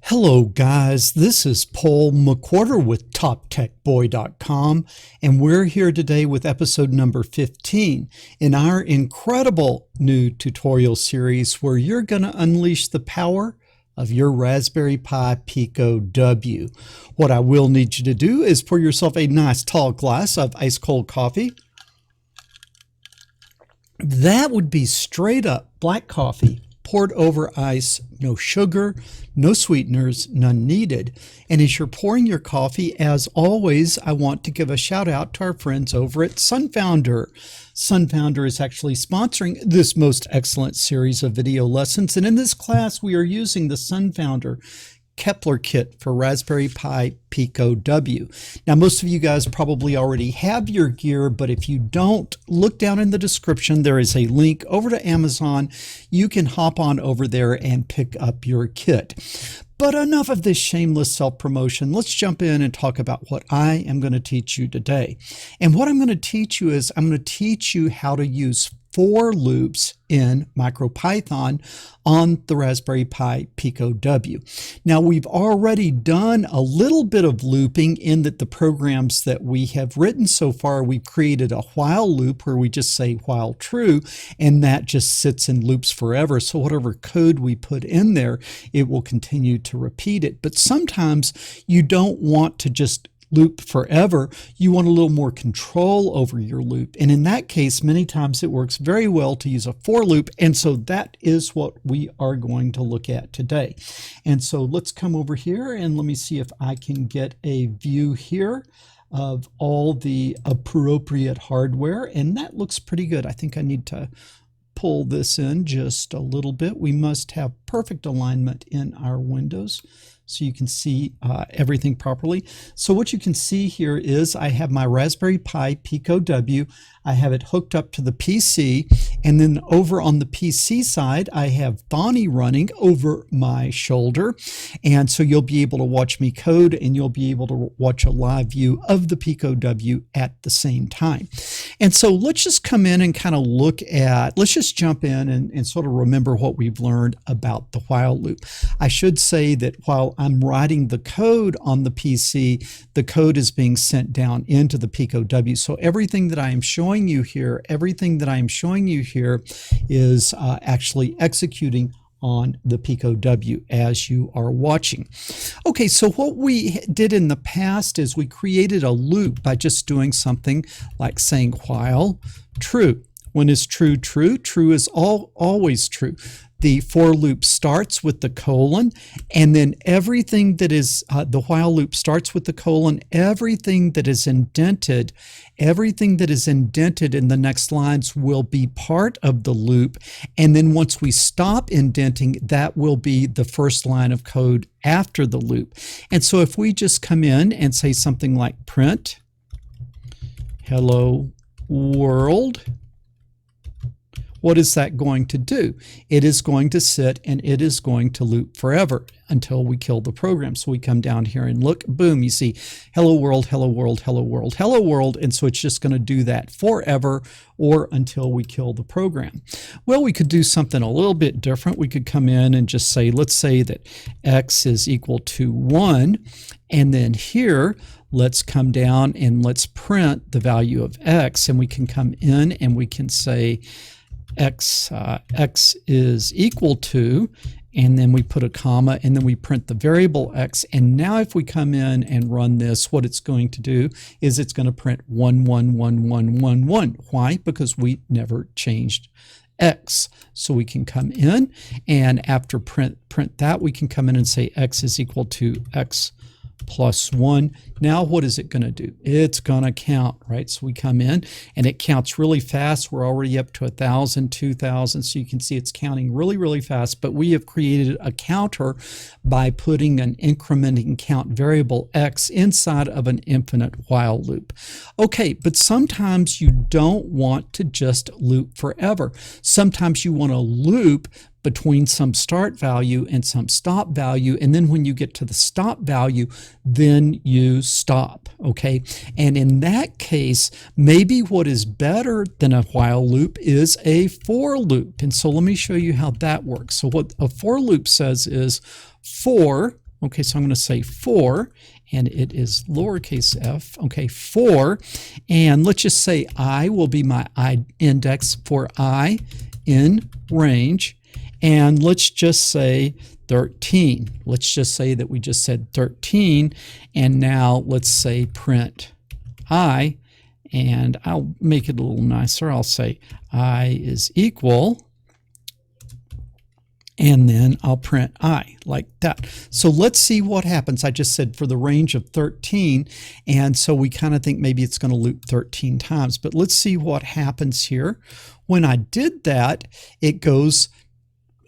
Hello guys, this is Paul McWhorter with TopTechBoy.com, and we're here today with episode number 15 in our incredible new tutorial series where you're going to unleash the power of your Raspberry Pi Pico W. What I will need you to do is pour yourself a nice tall glass of ice cold coffee. That would be straight up black coffee poured over ice, no sugar, no sweeteners, none needed. And as you're pouring your coffee, as always, I want to give a shout out to our friends over at Sunfounder. Sunfounder is actually sponsoring this most excellent series of video lessons. And in this class, we are using the Sunfounder Kepler kit for Raspberry Pi Pico W. Now, most of you guys probably already have your gear, but if you don't, look down in the description. There is a link over to Amazon. You can hop on over there and pick up your kit. But enough of this shameless self-promotion. Let's jump in and talk about what I am going to teach you today. And what I'm going to teach you is I'm going to teach you how to use for loops in Micropython on the Raspberry Pi Pico W. Now, we've already done a little bit of looping in that the programs that we have written so far, we've created a while loop where we just say while true, and that just sits in loops forever. So whatever code we put in there, it will continue to repeat it. But sometimes you don't want to just loop forever. You want a little more control over your loop. And in that case, many times it works very well to use a for loop. And so that is what we are going to look at today. And so let's come over here and let me see if I can get a view here of all the appropriate hardware. And that looks pretty good. I think I need to pull this in just a little bit. We must have perfect alignment in our windows so you can see everything properly. So what you can see here is I have my Raspberry Pi Pico W. I have it hooked up to the PC, and then over on the PC side, I have Bonnie running over my shoulder. And so you'll be able to watch me code, and you'll be able to watch a live view of the Pico W at the same time. And so let's just come in and kind of look at, let's just jump in and sort of remember what we've learned about the while loop. I should say that while I'm writing the code on the PC, the code is being sent down into the Pico W. So everything that I am showing you here, is actually executing on the Pico W as you are watching. Okay, so what we did in the past is we created a loop by just doing something like saying while true. When is true true? True is always true. The for loop starts with the colon, and then everything that is, the while loop starts with the colon, everything that is indented in the next lines will be part of the loop. And then once we stop indenting, that will be the first line of code after the loop. And so if we just come in and say something like print, hello world, what is that going to do? It is going to sit and it is going to loop forever until we kill the program. So we come down here and look, boom, you see hello world, hello world, hello world, hello world. And so it's just going to do that forever or until we kill the program. Well, we could do something a little bit different. We could come in and just say, let's say that x is equal to 1. And then here, let's come down and let's print the value of x. And we can come in and we can say, x is equal to, and then we put a comma, and then we print the variable x. And now if we come in and run this, what it's going to do is it's going to print 1, 1, 1, 1, 1, 1. Why? Because we never changed x. So we can come in, and after print that, we can come in and say x is equal to x plus 1. Now what is it going to do? It's going to count, right? So we come in and it counts really fast. We're already up to 1,000, 2,000. So you can see it's counting really, really fast. But we have created a counter by putting an incrementing count variable x inside of an infinite while loop. Okay, but sometimes you don't want to just loop forever. Sometimes you want to loop between some start value and some stop value, and then when you get to the stop value, then you stop, okay? And in that case, maybe what is better than a while loop is a for loop. And so let me show you how that works. So what a for loop says is for, Okay, so I'm going to say 4, and it is lowercase f. Okay, 4, and let's just say I will be my index for I in range, and let's just say 13. Let's just say that we just said 13, and now let's say print I, and I'll make it a little nicer. I'll say I is equal, and then I'll print I like that. So let's see what happens. I just said for the range of 13, and so we kind of think maybe it's going to loop 13 times, but let's see what happens here. When I did that, it goes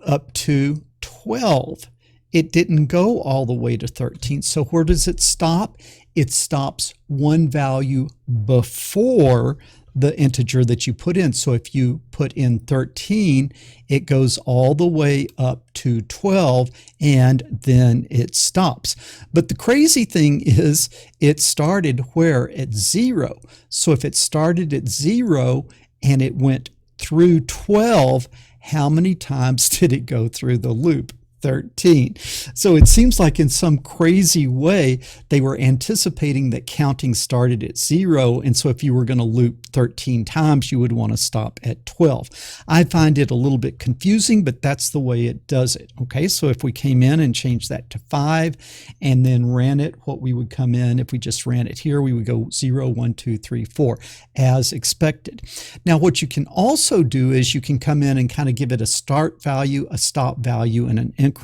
up to 12. It didn't go all the way to 13. So where does it stop? It stops one value before the integer that you put in. So if you put in 13, it goes all the way up to 12, and then it stops. But the crazy thing is it started where? At 0. So if it started at 0 and it went through 12, how many times did it go through the loop? 13. So it seems like in some crazy way they were anticipating that counting started at 0, and so if you were going to loop 13 times you would want to stop at 12. I find it a little bit confusing, but that's the way it does it. Okay, so if we came in and changed that to 5 and then ran it, what we would come in, if we just ran it here, we would go 0, 1, 2, 3, 4 as expected. Now what you can also do is you can come in and kind of give it a start value, a stop value, and an increment.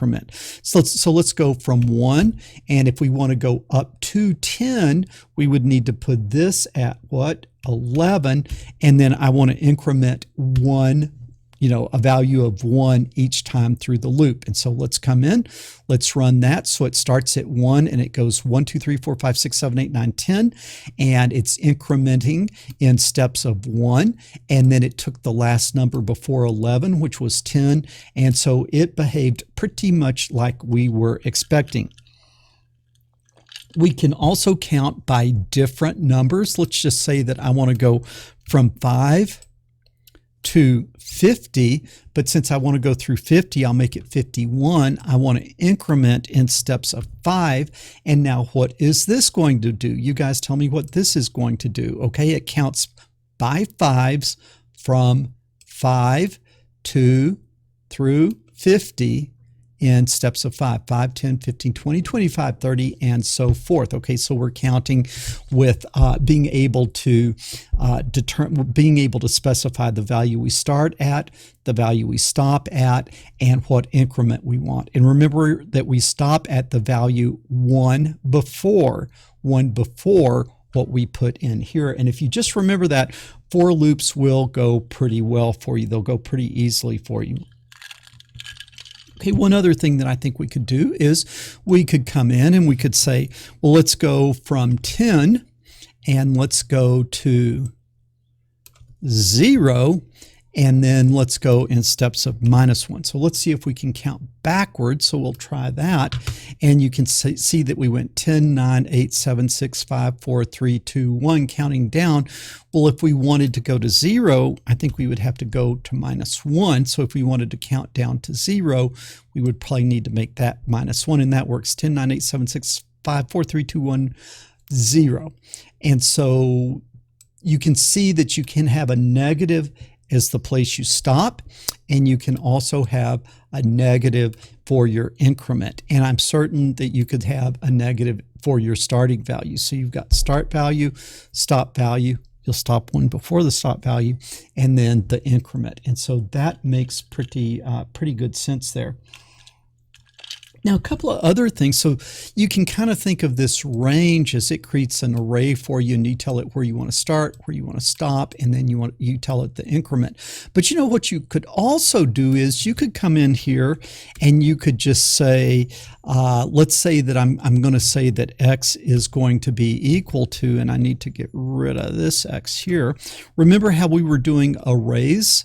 So let's go from 1, and if we want to go up to 10, we would need to put this at what? 11, and then I want to increment 1, a value of 1 each time through the loop. And so let's come in, let's run that. So it starts at 1 and it goes 1, 2, 3, 4, 5, 6, 7, 8, 9, 10, and it's incrementing in steps of 1, and then it took the last number before 11, which was 10, and so it behaved pretty much like we were expecting. We can also count by different numbers. Let's just say that I want to go from 5 to 50, but since I want to go through 50, I'll make it 51. I want to increment in steps of 5, and now what is this going to do? You guys tell me what this is going to do. Okay, it counts by 5s from 5 to through 50 in steps of 5, 5, 10, 15, 20, 25, 30, and so forth. Okay, so we're counting with being able to specify the value we start at, the value we stop at, and what increment we want. And remember that we stop at the value one before what we put in here. And if you just remember that, for loops will go pretty well for you. They'll go pretty easily for you. Okay, one other thing that I think we could do is we could come in and we could say, well, let's go from 10 and let's go to 0, and then let's go in steps of -1. So let's see if we can count backwards. So we'll try that, and you can see that we went 10, 9, 8, 7, 6, 5, 4, 3, 2, 1, counting down. Well, if we wanted to go to 0, I think we would have to go to -1. So if we wanted to count down to 0, we would probably need to make that -1, and that works. 10, 9, 8, 7, 6, 5, 4, 3, 2, 1, 0. And so you can see that you can have a negative is the place you stop, and you can also have a negative for your increment. And I'm certain that you could have a negative for your starting value. So you've got start value, stop value, you'll stop one before the stop value, and then the increment. And so that makes pretty good sense there. Now, a couple of other things. So you can kind of think of this range as it creates an array for you, and you tell it where you want to start, where you want to stop, and then you tell it the increment. But you know what you could also do is you could come in here and you could just say, let's say that I'm going to say that x is going to be equal to, and I need to get rid of this x here. Remember how we were doing arrays?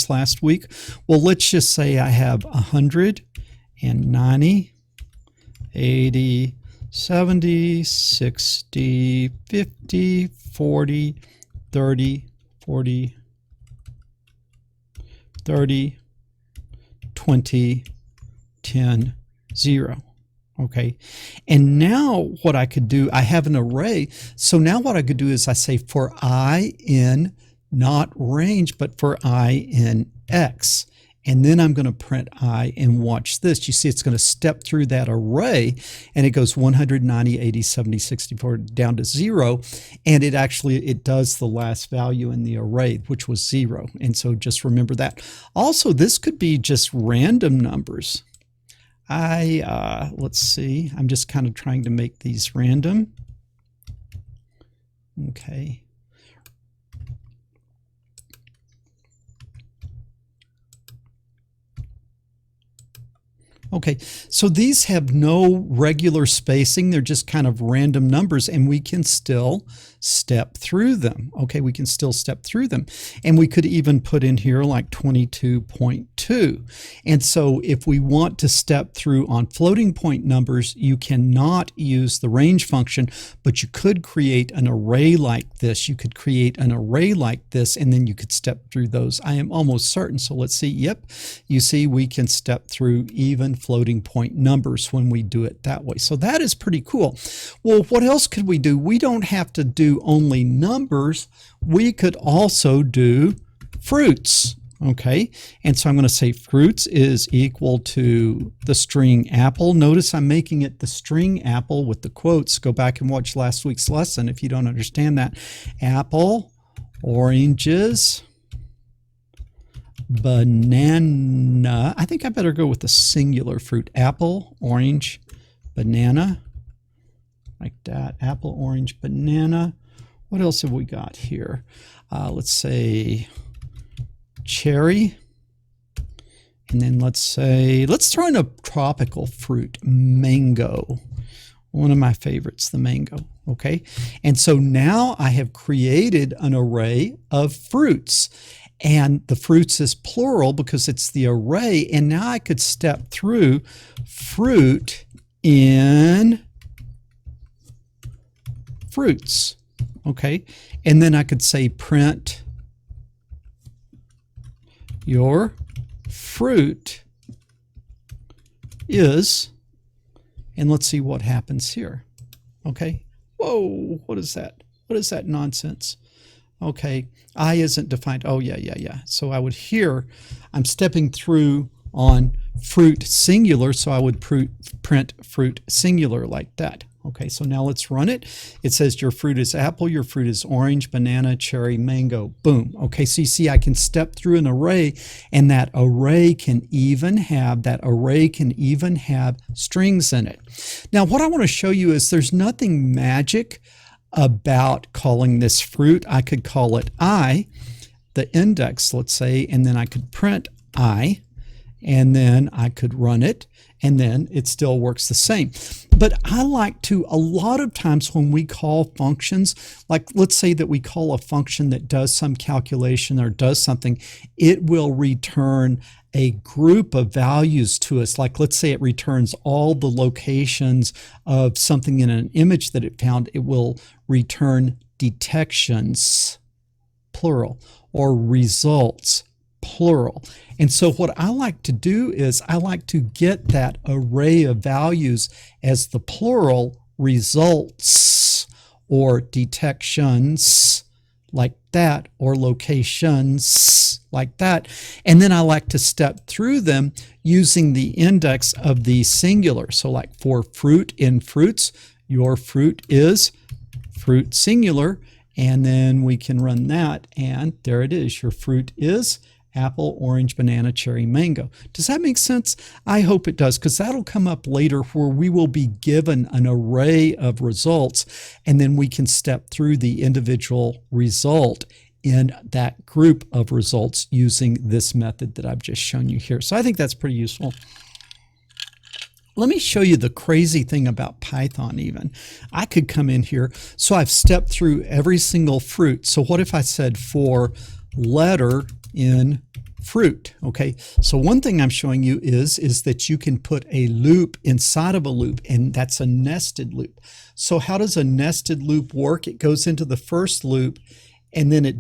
Last week? Well, let's just say I have 100 and 90, 80, 70, 60, 50, 40, 30, 40, 30, 20, 10, 0. Okay, and now what I could do, I have an array. So now what I could do is I say for I in not range, but for I in X. And then I'm going to print I and watch this. You see it's going to step through that array and it goes 190, 80, 70, 64 down to 0. And it does the last value in the array, which was 0. And so just remember that. Also, this could be just random numbers. Let's see, I'm just kind of trying to make these random. Okay. Okay, so these have no regular spacing. They're just kind of random numbers, and we can still step through them. Okay, we can still step through them. And we could even put in here like 22.2. And so if we want to step through on floating point numbers, you cannot use the range function, but you could create an array like this. You could create an array like this, and then you could step through those. I am almost certain. So let's see. Yep, you see we can step through even floating point numbers when we do it that way. So that is pretty cool. Well, what else could we do? We don't have to do only numbers. We could also do fruits. Okay, and so I'm going to say fruits is equal to the string apple. Notice I'm making it the string apple with the quotes. Go back and watch last week's lesson if you don't understand that. Apple, oranges, banana. I think I better go with the singular fruit. Apple, orange, banana, like that. Apple, orange, banana. What else have we got here? Let's say cherry. And then let's throw in a tropical fruit, mango. One of my favorites, the mango. Okay. And so now I have created an array of fruits. And the fruits is plural because it's the array. And now I could step through fruit in fruits. Okay. And then I could say print your fruit is, and let's see what happens here. Okay. Whoa, what is that? What is that nonsense? Okay, I isn't defined. Oh, yeah. So I would here, I'm stepping through on fruit singular, so I would print fruit singular like that. Okay, so now let's run it. It says your fruit is apple, your fruit is orange, banana, cherry, mango. Boom. Okay, so you see I can step through an array, and that array can even have strings in it. Now what I want to show you is there's nothing magic about calling this fruit. I could call it I, the index, let's say, and then I could print I, and then I could run it, and then it still works the same. But I like to, a lot of times when we call functions, like let's say that we call a function that does some calculation or does something, it will return a group of values to us. Like let's say it returns all the locations of something in an image that it found. It will return detections, plural, or results, plural. And so what I like to do is I like to get that array of values as the plural results or detections like that, or locations like that. And then I like to step through them using the index of the singular. So like for fruit in fruits, your fruit is fruit singular, and then we can run that, and there it is. Your fruit is apple, orange, banana, cherry, mango. Does that make sense? I hope it does, because that'll come up later where we will be given an array of results, and then we can step through the individual result in that group of results using this method that I've just shown you here. So I think that's pretty useful. Let me show you the crazy thing about Python even. I could come in here, so I've stepped through every single fruit. So what if I said for letter in fruit? Okay, so one thing I'm showing you is that you can put a loop inside of a loop, and that's a nested loop. So how does a nested loop work? It goes into the first loop, and then it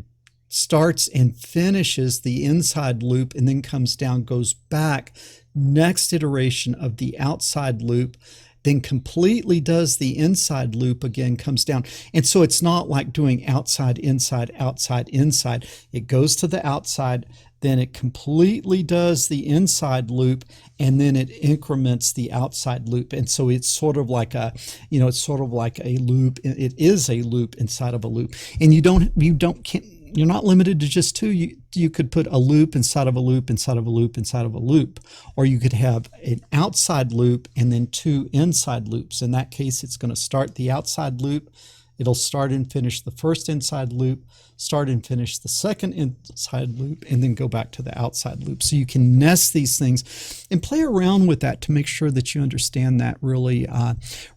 starts and finishes the inside loop and then comes down, goes back, next iteration of the outside loop, then completely does the inside loop again, comes down. And so it's not like doing outside, inside, outside, inside. It goes to the outside, then it completely does the inside loop, and then it increments the outside loop. And so it's sort of like a, it's sort of like a loop. It is a loop inside of a loop. And you're not limited to just two. You could put a loop inside of a loop inside of a loop inside of a loop, or you could have an outside loop and then two inside loops. In that case, it's going to start the outside loop. It'll start and finish the first inside loop, start and finish the second inside loop, and then go back to the outside loop. So you can nest these things and play around with that to make sure that you understand that really,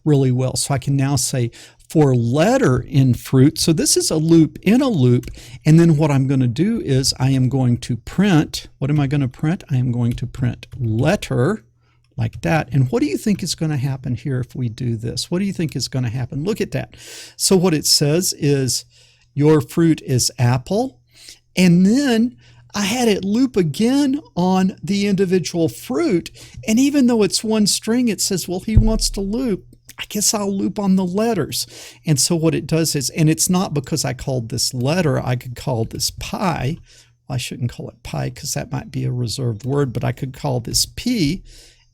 really well. So I can now say, for letter in fruit, so this is a loop in a loop, and then what I'm going to do is I am going to print, what am I going to print? I am going to print letter, like that. And what do you think is going to happen here if we do this? What do you think is going to happen? Look at that. So what it says is, your fruit is apple, and then I had it loop again on the individual fruit, and even though it's one string, it says, well, he wants to loop. I guess I'll loop on the letters. And so what it does is, and it's not because I called this letter, I could call this pi. Well, I shouldn't call it pi because that might be a reserved word, but I could call this p,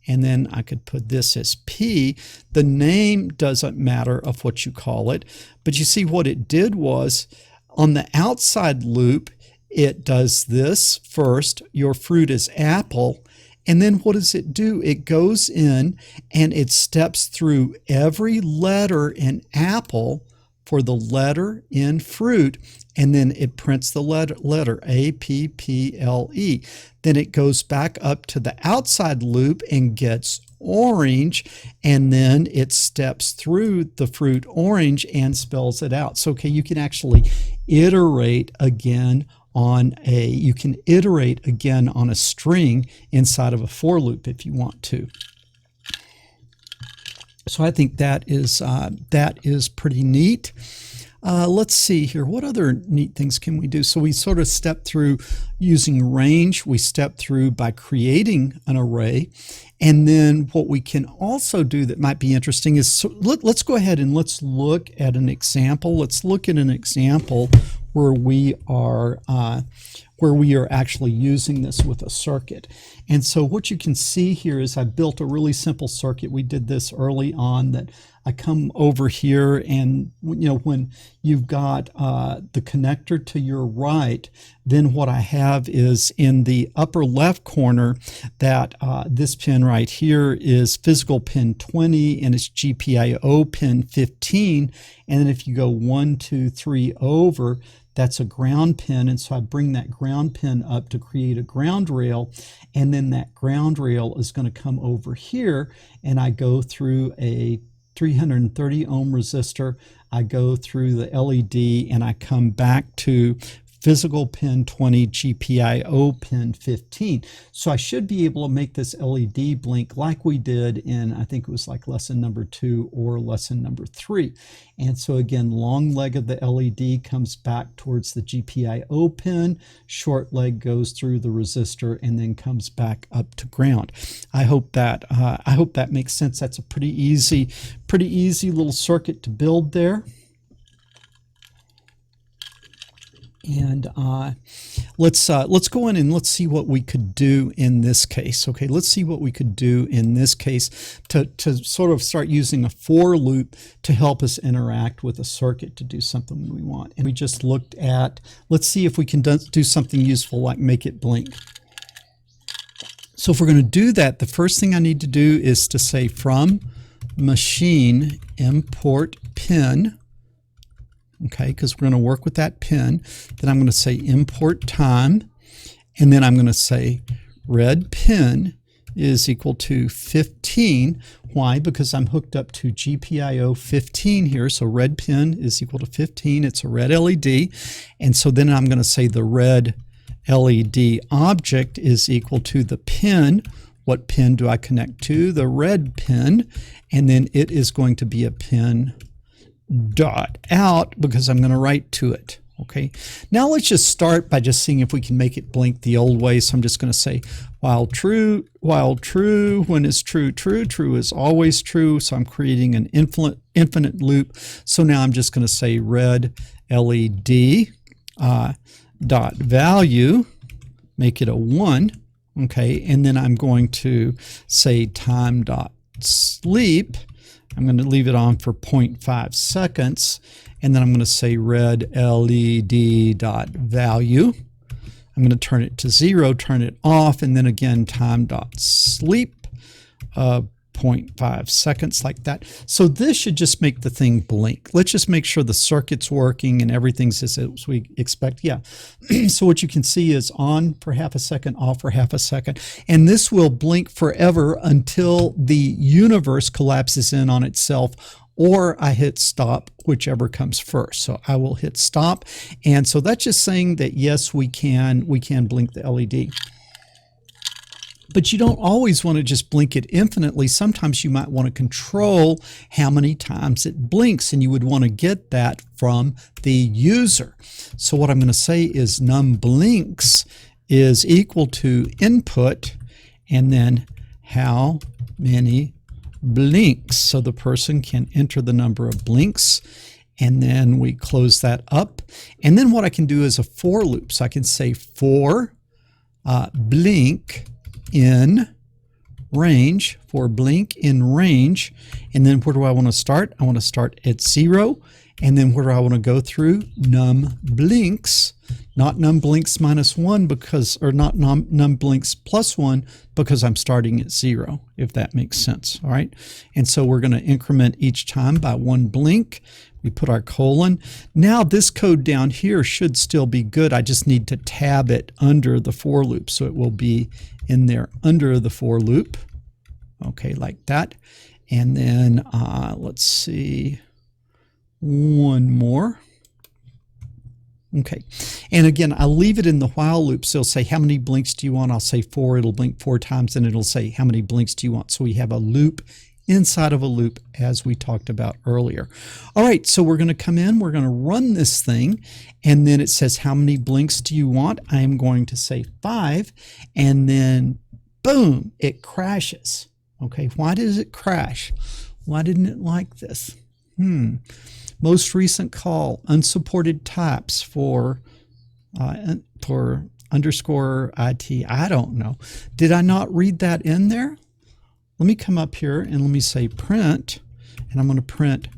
and then I could put this as p. The name doesn't matter of what you call it, but you see what it did was, on the outside loop, it does this first, your fruit is apple. And then what does it do? It goes in and it steps through every letter in apple for the letter in fruit, and then it prints the letter A-P-P-L-E. Then it goes back up to the outside loop and gets orange, and then it steps through the fruit orange and spells it out. So, okay, you can actually iterate again on a string inside of a for loop if you want to. So I think that is pretty neat. Let's see here. What other neat things can we do? So we sort of step through using range. We step through by creating an array. And then what we can also do that might be interesting is, so let's go ahead and let's look at an example. Let's look at an example where we are actually using this with a circuit. And so what you can see here is I've built a really simple circuit. We did this early on, that I come over here, and when you've got the connector to your right, then what I have is in the upper left corner that this pin right here is physical pin 20 and it's GPIO pin 15. And then if you go 1, 2, 3 over, that's a ground pin, and so I bring that ground pin up to create a ground rail, and then that ground rail is going to come over here, and I go through a 330 ohm resistor, I go through the LED, and I come back to physical pin 20, GPIO pin 15. So I should be able to make this LED blink like we did in, I think it was like lesson number 2 or lesson number 3. And so again, long leg of the LED comes back towards the GPIO pin, short leg goes through the resistor and then comes back up to ground. I hope that makes sense. That's a pretty easy little circuit to build there. And let's go in and let's see what we could do in this case. Okay, let's see what we could do in this case to sort of start using a for loop to help us interact with a circuit to do something we want. And we just looked at, let's see if we can do something useful like make it blink. So if we're going to do that, the first thing I need to do is to say from machine import pin. Okay, because we're going to work with that pin. Then I'm going to say import time, and then I'm going to say red pin is equal to 15. Why? Because I'm hooked up to GPIO 15 here, so red pin is equal to 15. It's a red LED, and so then I'm going to say the red LED object is equal to the pin. What pin do I connect to? The red pin, and then it is going to be a pin dot out because I'm going to write to it. Okay, now let's just start by just seeing if we can make it blink the old way. So I'm just going to say while true, when is true, true is always true. So I'm creating an infinite loop. So now I'm just going to say red LED dot value, make it a 1. Okay, and then I'm going to say time dot sleep. I'm going to leave it on for 0.5 seconds. And then I'm going to say red LED dot value. I'm going to turn it to 0, turn it off, and then again time dot sleep, 0.5 seconds, like that. So this should just make the thing blink. Let's just make sure the circuit's working and everything's as we expect. Yeah. So what you can see is on for half a second, off for half a second, and this will blink forever until the universe collapses in on itself, or I hit stop, whichever comes first. So I will hit stop. And so that's just saying that yes, we can blink the LED. But you don't always want to just blink it infinitely. Sometimes you might want to control how many times it blinks, and you would want to get that from the user. So what I'm going to say is num blinks is equal to input and then how many blinks. So the person can enter the number of blinks, and then we close that up. And then what I can do is a for loop. So I can say for blink in range, for blink in range, and then where do I want to start? I want to start at 0, and then where do I want to go through? Num blinks, not num blinks minus 1 because, or not num blinks plus 1 because I'm starting at 0, if that makes sense. All right, and so we're going to increment each time by 1 blink. We put our colon. Now this code down here should still be good. I just need to tab it under the for loop, so it will be in there under the for loop. Okay, like that. And then let's see, one more. Okay, and again, I'll leave it in the while loop. So it'll say, how many blinks do you want? I'll say 4. It'll blink 4 times, and it'll say, how many blinks do you want? So we have a loop inside of a loop, as we talked about earlier. All right, so we're going to come in, we're going to run this thing, and then it says, how many blinks do you want? I am going to say 5, and then boom, it crashes. Okay, why does it crash? Why didn't it like this? Most recent call, unsupported types for underscore IT. I don't know. Did I not read that in there? Let me come up here and let me say print, and I'm going to print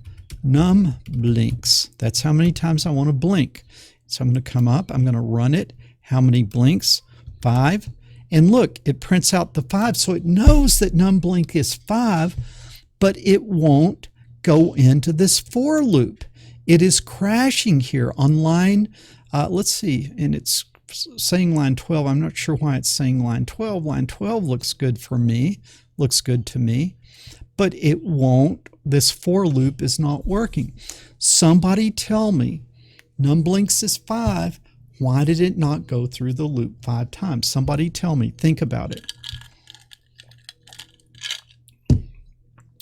num blinks. That's how many times I want to blink. So I'm going to come up, I'm going to run it. How many blinks? 5. And look, it prints out the 5. So it knows that num blink is 5, but it won't go into this for loop. It is crashing here on line, let's see, and it's saying line 12. I'm not sure why it's saying line 12. Line 12 looks good for me. Looks good to me, but it won't. This for loop is not working. Somebody tell me, num blinks is 5. Why did it not go through the loop 5 times? Somebody tell me. Think about it.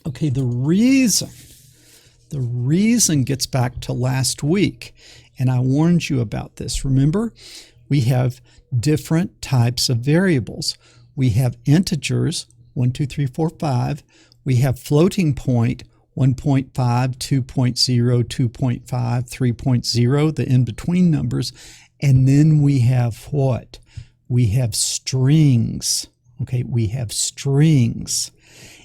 Okay, the reason gets back to last week, and I warned you about this. Remember, we have different types of variables. We have integers, 1, 2, 3, 4, 5. We have floating point, 1.5, 2.0, 2.5, 3.0, the in-between numbers. And then we have what? We have strings. Okay, we have strings.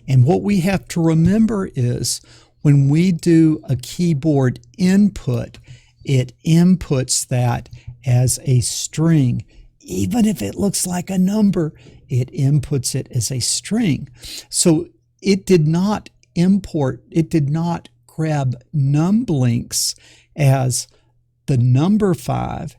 And what we have to remember is when we do a keyboard input, it inputs that as a string. Even if it looks like a number, it inputs it as a string. So it did not grab num blinks as the number 5,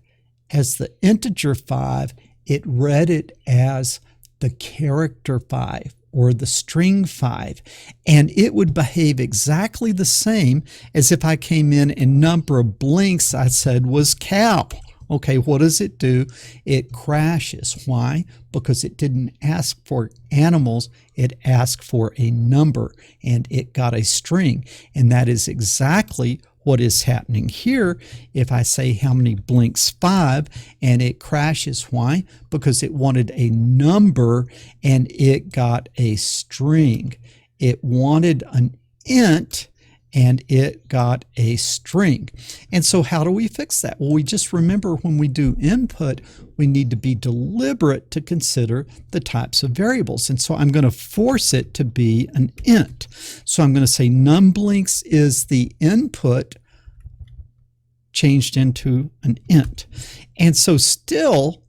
as the integer 5. It read it as the character 5 or the string 5. And it would behave exactly the same as if I came in and number of blinks I said was cow. Okay, what does it do? It crashes. Why? Because it didn't ask for animals, it asked for a number, and it got a string. And that is exactly what is happening here, if I say how many blinks 5 and it crashes, why? Because it wanted a number and it got a string. It wanted an int and it got a string. And so how do we fix that? Well, we just remember when we do input, we need to be deliberate to consider the types of variables. And so I'm going to force it to be an int. So I'm going to say numblinks is the input changed into an int. And so still,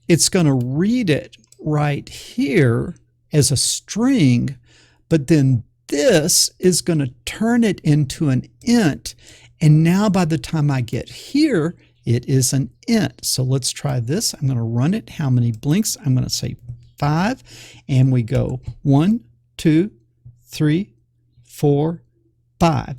it's going to read it right here as a string, but then this is going to turn it into an int, and now by the time I get here, it is an int. So let's try this. I'm going to run it. How many blinks? I'm going to say 5, and we go 1, 2, 3, 4, 5.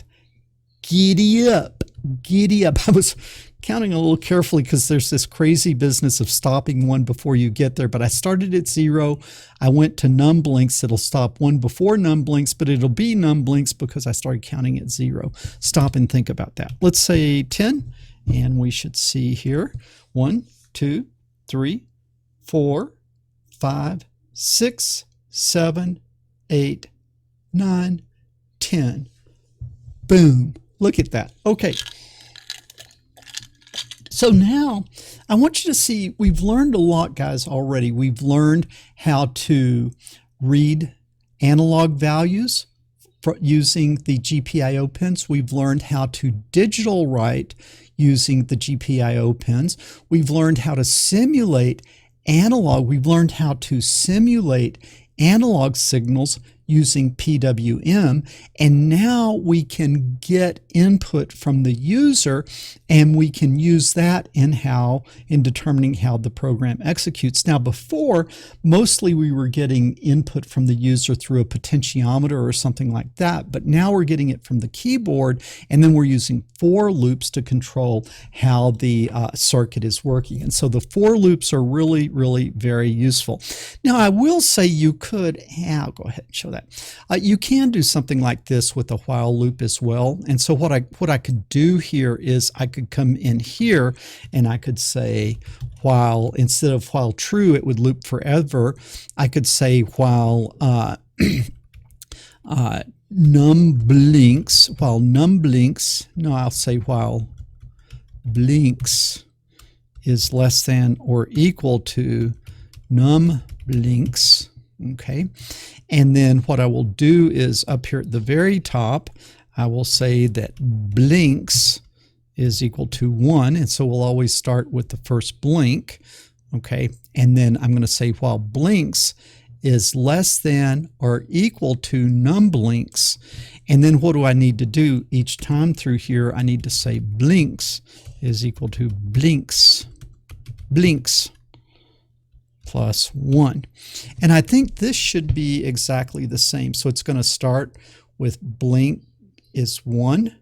Giddy up, giddy up. I was counting a little carefully because there's this crazy business of stopping one before you get there, but I started at 0. I went to numblinks. It'll stop one before numblinks, but it'll be numblinks because I started counting at 0. Stop and think about that. Let's say 10, and we should see here 1, 2, 3, 4, 5, 6, 7, 8, 9, 10. Boom. Look at that. Okay. So now I want you to see, we've learned a lot, guys, already. We've learned how to read analog values using the GPIO pins. We've learned how to digital write using the GPIO pins. We've learned how to simulate analog. We've learned how to simulate analog signals using PWM, and now we can get input from the user and we can use that in determining how the program executes. Now before, mostly we were getting input from the user through a potentiometer or something like that, but now we're getting it from the keyboard, and then we're using for loops to control how the circuit is working. And so the for loops are really, really very useful. Now I will say you could, I'll go ahead and show that. You can do something like this with a while loop as well. And so what I could do here is I could come in here and I could say while, instead of while true, it would loop forever. I could say while while blinks is less than or equal to numblinks. Okay, and then what I will do is up here at the very top, I will say that blinks is equal to 1, and so we'll always start with the first blink. Okay, and then I'm going to say while blinks is less than or equal to numblinks, and then what do I need to do each time through here? I need to say blinks is equal to blinks plus 1. And I think this should be exactly the same. So it's going to start with blink is 1,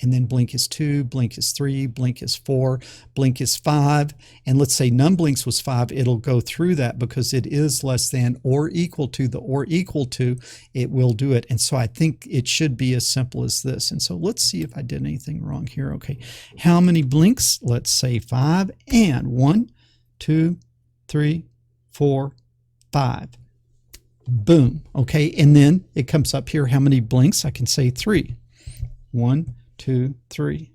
and then blink is 2, blink is 3, blink is 4, blink is 5. And let's say numblinks was 5. It'll go through that because it is less than or equal to. The or equal to, it will do it. And so I think it should be as simple as this. And so let's see if I did anything wrong here. Okay, how many blinks? Let's say 5, and 1, 2, 3, 4, 5. Boom. Okay, and then it comes up here. How many blinks? I can say 3. 1, 2, 3.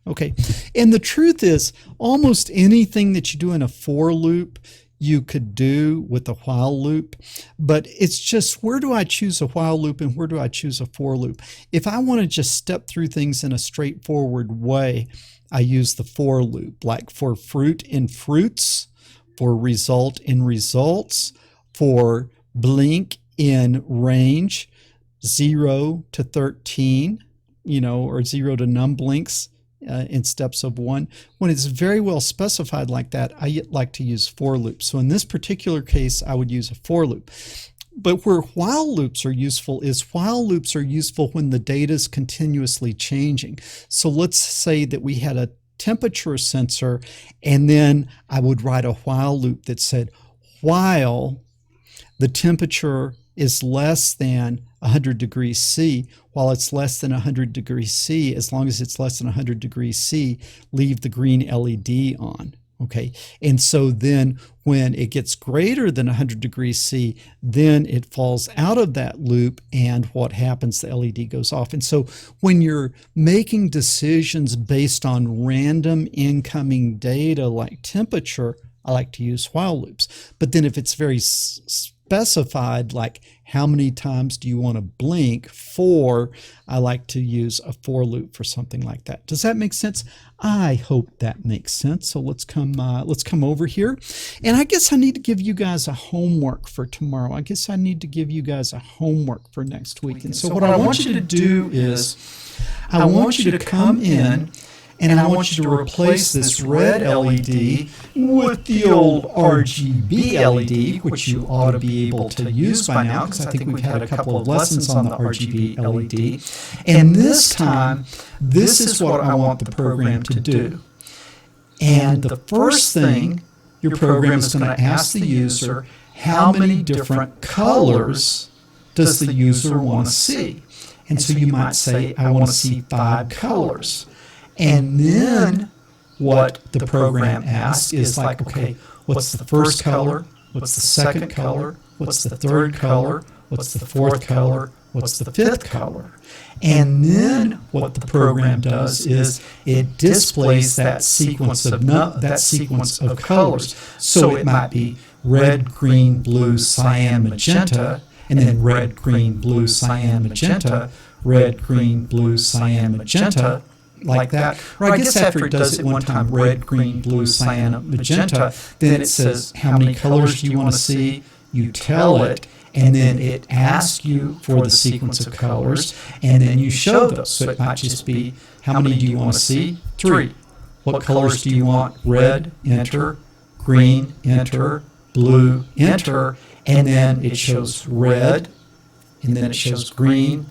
Okay, and the truth is, almost anything that you do in a for loop, you could do with a while loop, but it's just, where do I choose a while loop and where do I choose a for loop? If I want to just step through things in a straightforward way, I use the for loop, like for fruit in fruits, for result in results, for blink in range 0 to 13, or 0 to numblinks in steps of 1. When it's very well specified like that, I like to use for loops. So in this particular case, I would use a for loop. But where while loops are useful is while loops are useful when the data is continuously changing. So let's say that we had a temperature sensor, and then I would write a while loop that said while the temperature is less than 100 degrees C. While it's less than 100 degrees C, as long as it's less than 100 degrees C, leave the green LED on. Okay, and so then when it gets greater than 100 degrees C, then it falls out of that loop, and what happens, the LED goes off. And so when you're making decisions based on random incoming data like temperature, I like to use while loops. But then if it's very specified, like how many times do you want to blink for, I like to use a for loop for something like that. Does that make sense? I hope that makes sense. So let's come over here, and I guess I need to give you guys a homework for tomorrow. I guess I need to give you guys a homework for next week. And so what I want you to do is I want you to come in, and I want you to replace this red LED with the old RGB LED, which you ought to be able to use by now, because I think we've had a couple of lessons on the RGB LED. And this time, this is what I want the program to do. And the first thing, your program is going to ask the user, how many different colors does the user want to see? And so you might say, I want to see 5 colors. And then what the program asks is like, okay, what's the first color? What's the second color? What's the third color? What's the fourth color? What's the fifth color? And then what the program does is it displays that sequence of colors. So it might be red, green, blue, cyan, magenta, and then red, green, blue, cyan, magenta, red, green, blue, cyan, magenta, like that. Or I guess after it does it one time, red, green, blue, cyan, magenta, then it says, how many colors do you want to see? You tell it, and then it asks you for the sequence of colors, and then you show those. So it might just be, how many do you want to see? 3. What colors do you want? Red, enter, green, enter, blue, enter, and then it shows red, and then it shows green,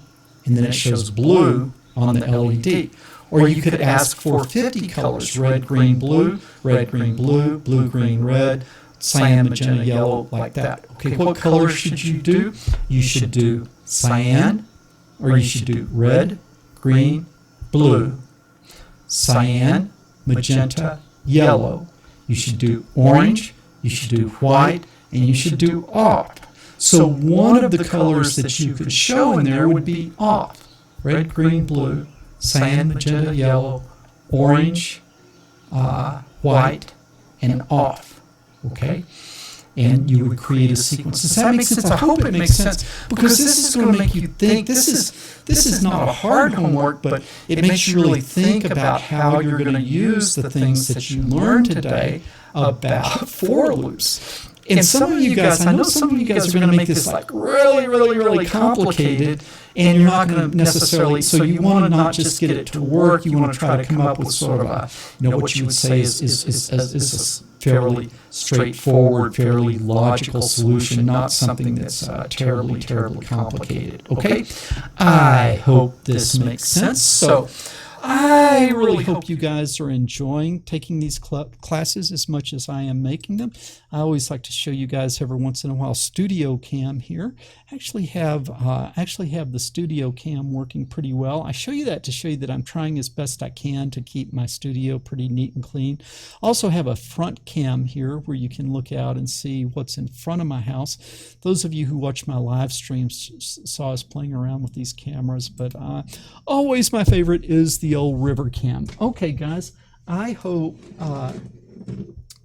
and then it shows blue on the LED. Or you could ask for 50 colors, red, green, blue, blue, green, red, cyan, magenta, yellow, like that. Okay, what color should you do? You should do cyan, or you should do red, green, blue, cyan, magenta, yellow. You should do orange, you should do white, and you should do off. So one of the colors that you could show in there would be off. Red, green, blue, cyan, magenta, yellow, orange, white, and off. Okay? And you would create a sequence. Does that make sense? I hope it makes sense, because this is going to make you think. This is not a hard homework, but it makes you really think about how you're going to use the things that you learned today about for loops. And some of you guys, I know some of you guys are going to make this like really complicated, and you're not going to necessarily, so you want to not just get it to work, you want to try to come up with sort of a, what you would say is a fairly straightforward, fairly logical solution, not something that's terribly complicated. Okay? I hope this makes sense. So I really hope you guys are enjoying taking these classes as much as I am making them. I always like to show you guys every once in a while Studio Cam here. I actually have the Studio Cam working pretty well. I show you that to show you that I'm trying as best I can to keep my studio pretty neat and clean. I also have a front cam here where you can look out and see what's in front of my house. Those of you who watch my live streams saw us playing around with these cameras, but always my favorite is the old river cam. Okay, guys, I hope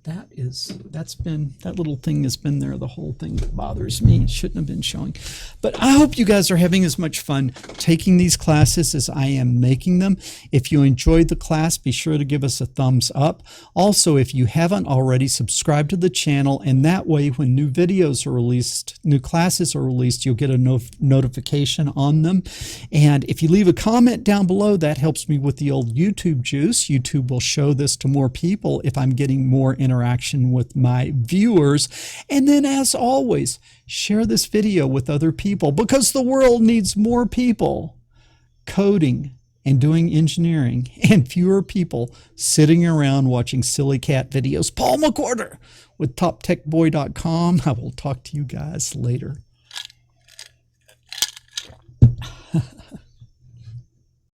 that little thing has been there, the whole thing that bothers me. It shouldn't have been showing. But I hope you guys are having as much fun taking these classes as I am making them. If you enjoyed the class, be sure to give us a thumbs up. Also, if you haven't already, subscribe to the channel, and that way when new videos are released, new classes are released, you'll get a notification on them. And if you leave a comment down below, that helps me with the old YouTube juice. YouTube will show this to more people if I'm getting more interaction with my viewers. And then, as always, share this video with other people, because the world needs more people coding and doing engineering, and fewer people sitting around watching silly cat videos. Paul McWhorter with TopTechBoy.com. I will talk to you guys later.